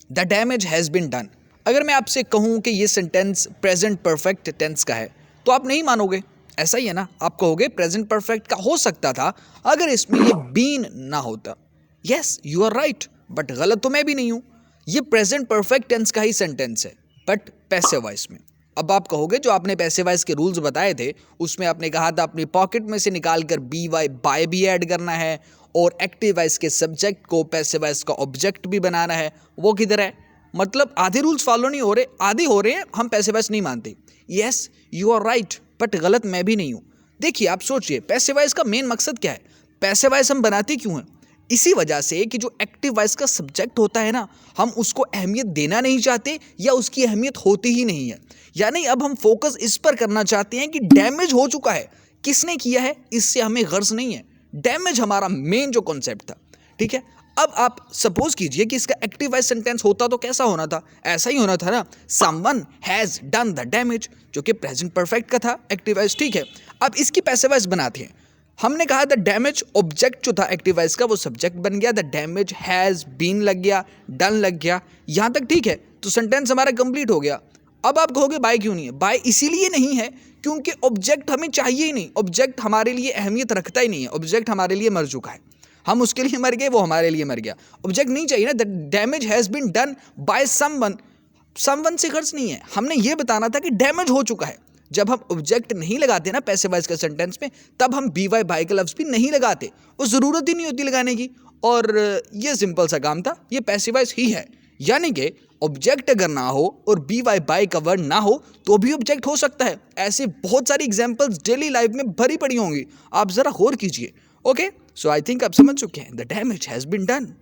The damage has been done. अगर मैं आपसे कहूँ कि ये सेंटेंस प्रेजेंट परफेक्ट टेंस का है तो आप नहीं मानोगे, ऐसा ही है ना। आप कहोगे प्रेजेंट परफेक्ट का हो सकता था अगर इसमें ये बीन ना होता। Yes you are right, but गलत तो मैं भी नहीं हूँ। ये प्रेजेंट परफेक्ट टेंस का ही सेंटेंस है बट पैसिव वॉइस में। अब आप कहोगे जो आपने पैसिव वॉइस के रूल्स बताए थे उसमें आपने कहा था अपनी पॉकेट में से निकाल कर बी वाई बाय भी ऐड करना है और एक्टिव वॉइस के सब्जेक्ट को पैसिव वॉइस का ऑब्जेक्ट भी बनाना है। वो किधर है? मतलब आधे रूल्स फॉलो नहीं हो रहे, आधे हो रहे हैं, हम पैसिव वॉइस नहीं मानते। Yes you are right, but गलत मैं भी नहीं हूँ। देखिए आप सोचिए पैसिव वॉइस का मेन मकसद क्या है? पैसिव वॉइस हम बनाते क्यों हैं? इसी वजह से कि जो एक्टिव वॉइस का सब्जेक्ट होता है ना, हम उसको अहमियत देना नहीं चाहते या उसकी अहमियत होती ही नहीं है। यानी अब हम फोकस इस पर करना चाहते हैं कि डैमेज हो चुका है, किसने किया है इससे हमें गर्ज नहीं है। डैमेज हमारा मेन जो कॉन्सेप्ट था, ठीक है। अब आप सपोज कीजिए कि इसका एक्टिव वॉइस सेंटेंस होता तो कैसा होना था? ऐसा ही होना था ना, someone has done the damage, जो कि प्रेजेंट परफेक्ट का था एक्टिव वॉइस, ठीक है। अब इसकी पैसिव वॉइस बनाते हैं। हमने कहा द डैमेज ऑब्जेक्ट जो था एक्टिव वॉइस का वो सब्जेक्ट बन गया, द डैमेज हैज बीन लग गया, डन लग गया, यहां तक ठीक है, तो सेंटेंस हमारा कंप्लीट हो गया। अब आप कहोगे बाय क्यों नहीं है? बाय इसीलिए नहीं है क्योंकि ऑब्जेक्ट हमें चाहिए ही नहीं, ऑब्जेक्ट हमारे लिए अहमियत रखता ही नहीं है, ऑब्जेक्ट हमारे लिए मर चुका है, हम उसके लिए मर गए, वो हमारे लिए मर गया, ऑब्जेक्ट नहीं चाहिए ना। The damage has been done by someone, someone से गर्ज नहीं है, हमने ये बताना था कि डैमेज हो चुका है। जब हम ऑब्जेक्ट नहीं लगाते ना पैसिव वॉइस के सेंटेंस में, तब हम बी वाई बाय का लफ्ज भी नहीं लगाते, वो ज़रूरत ही नहीं होती लगाने की। और ये सिंपल सा काम था, ये पैसिव वॉइस ही है। यानी कि ऑब्जेक्ट अगर ना हो और बी वाई बाय का वर्ड ना हो तो भी ऑब्जेक्ट हो सकता है। ऐसे बहुत सारी एग्जांपल्स डेली लाइफ में भरी पड़ी होंगी, आप ज़रा गौर कीजिए। ओके, सो आई थिंक आप समझ चुके हैं, the damage has been done.